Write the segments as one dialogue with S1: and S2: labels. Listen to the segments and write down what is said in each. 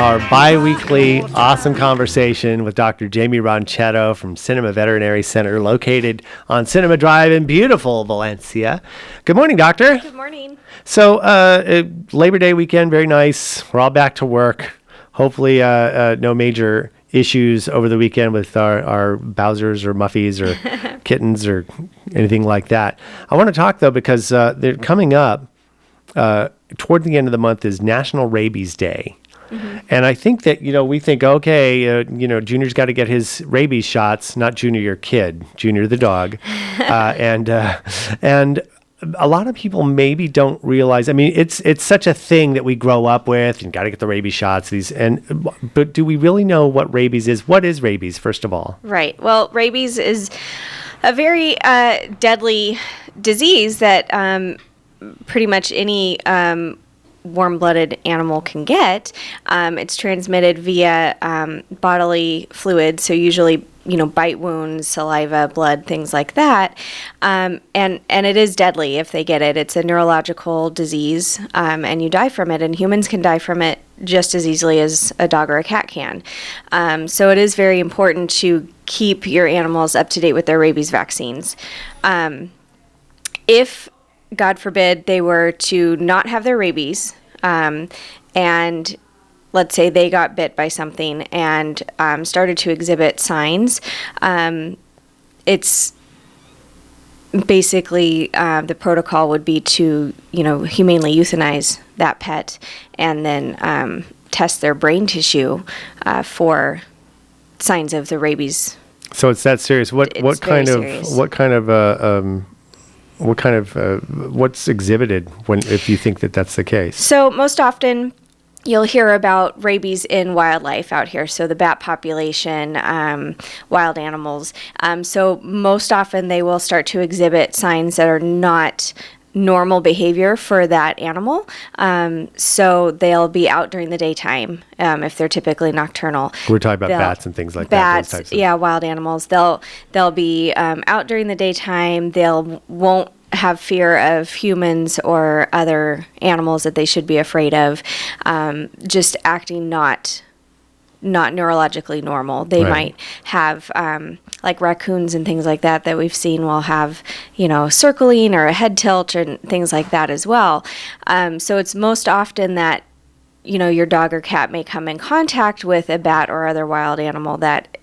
S1: our bi-weekly awesome conversation with Dr. Jaimie Ronchetto from Cinema Veterinary Center, located on Cinema Drive in beautiful Valencia. Good morning, doctor.
S2: Good morning.
S1: So, Labor Day weekend, very nice. We're all back to work. Hopefully, no major issues over the weekend with our Bowsers or Muffies or kittens or anything like that. I want to talk, though, because they're coming up. Toward the end of the month is National Rabies Day. Mm-hmm. And I think that, we think, okay, Junior's got to get his rabies shots, not Junior, your kid, Junior, the dog. And a lot of people maybe don't realize, it's such a thing that we grow up with and got to get the rabies shots. But do we really know what rabies is? What is rabies, first of all?
S2: Right. Well, rabies is a very deadly disease that pretty much any warm-blooded animal can get. It's transmitted via bodily fluids, so usually, bite wounds, saliva, blood, things like that. And it is deadly if they get it. It's a neurological disease, and you die from it, and humans can die from it just as easily as a dog or a cat can. So it is very important to keep your animals up to date with their rabies vaccines. If God forbid, they were to not have their rabies, and let's say they got bit by something and started to exhibit signs, it's basically the protocol would be to, humanely euthanize that pet and then test their brain tissue for signs of the rabies.
S1: So it's that serious. What's exhibited if you think that that's the case?
S2: So most often you'll hear about rabies in wildlife out here. So the bat population, wild animals. So most often they will start to exhibit signs that are not normal behavior for that animal. So they'll be out during the daytime if they're typically nocturnal.
S1: We're talking about bats and things like
S2: that.
S1: Bats,
S2: wild animals. They'll be out during the daytime. Won't have fear of humans or other animals that they should be afraid of. Just acting not neurologically normal. They might have, like raccoons and things like that we've seen will have, circling or a head tilt and things like that as well. So it's most often that, your dog or cat may come in contact with a bat or other wild animal that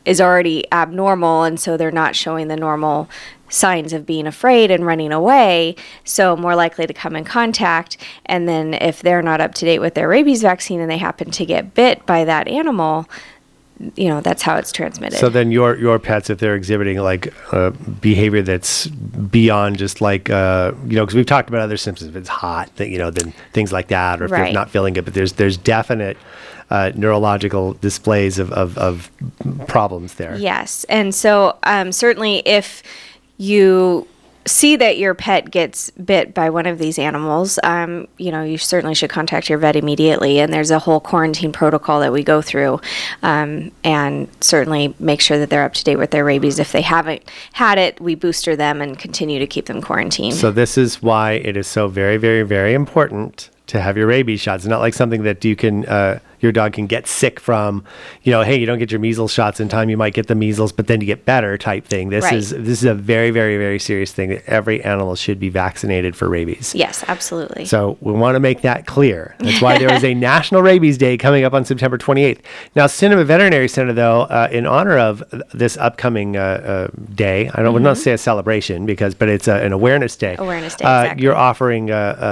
S2: is already abnormal, and so they're not showing the normal signs of being afraid and running away, so more likely to come in contact. And then if they're not up to date with their rabies vaccine and they happen to get bit by that animal, that's how it's transmitted.
S1: So then your pets, if they're exhibiting like behavior that's beyond just like, because we've talked about other symptoms, if it's hot, then things like that, or if they're not feeling it, but there's definite neurological displays of problems there.
S2: Yes. And so certainly if you see that your pet gets bit by one of these animals, you certainly should contact your vet immediately. And there's a whole quarantine protocol that we go through, and certainly make sure that they're up to date with their rabies. If they haven't had it, we booster them and continue to keep them quarantined.
S1: So this is why it is so very, very, very important to have your rabies shots. It's not like something that you can, your dog can get sick from, hey, you don't get your measles shots in time, you might get the measles, but then you get better type thing. This is a very, very, very serious thing that every animal should be vaccinated for rabies.
S2: Yes, absolutely.
S1: So we want to make that clear. That's why there is a National Rabies Day coming up on September 28th. Now, Cinema Veterinary Center, though, in honor of this upcoming day, I don't want to say a celebration, but it's an awareness day.
S2: Awareness day, exactly.
S1: You're offering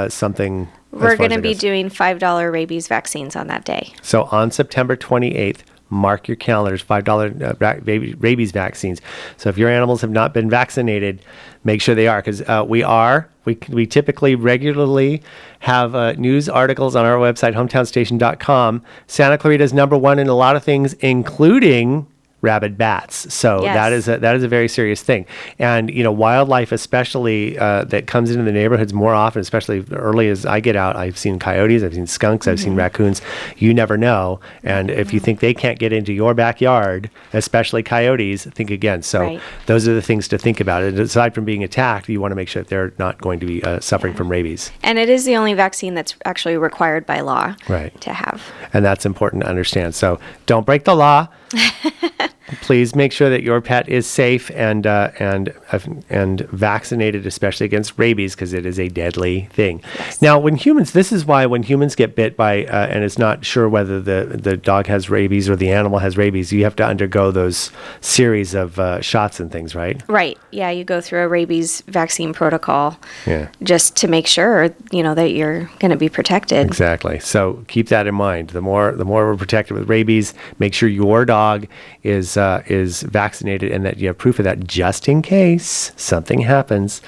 S1: something.
S2: We're going to be doing $5 rabies vaccines on that day.
S1: So on September 28th, mark your calendars, $5 rabies vaccines. So if your animals have not been vaccinated, make sure they are, because we typically regularly have news articles on our website, hometownstation.com. Santa Clarita is number one in a lot of things, including rabid bats. So
S2: Yes.
S1: that is a very serious thing. And wildlife, especially that comes into the neighborhoods more often, especially early as I get out. I've seen coyotes, I've seen skunks, I've seen raccoons. You never know. And if you think they can't get into your backyard, especially coyotes, think again. So those are the things to think about. And aside from being attacked, you want to make sure that they're not going to be suffering from rabies.
S2: And it is the only vaccine that's actually required by law to have.
S1: And that's important to understand. So don't break the law. Please make sure that your pet is safe and vaccinated, especially against rabies, because it is a deadly thing.
S2: Yes.
S1: Now, when humans get bit by and it's not sure whether the dog has rabies or the animal has rabies, you have to undergo those series of shots and things, right?
S2: Right. Yeah, you go through a rabies vaccine protocol.
S1: Yeah.
S2: Just to make sure that you're going to be protected.
S1: Exactly. So keep that in mind. The more we're protected with rabies, make sure your dog is vaccinated and that you have proof of that just in case something happens.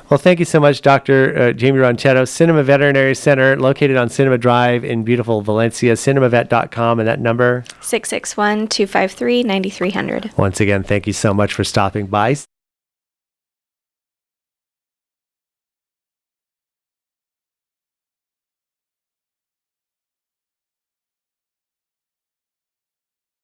S1: Well, thank you so much, Dr. Jaimie Ronchetto, Cinema Veterinary Center, located on Cinema Drive in beautiful Valencia, cinemavet.com, and that number?
S2: 661-253-9300.
S1: Once again, thank you so much for stopping by.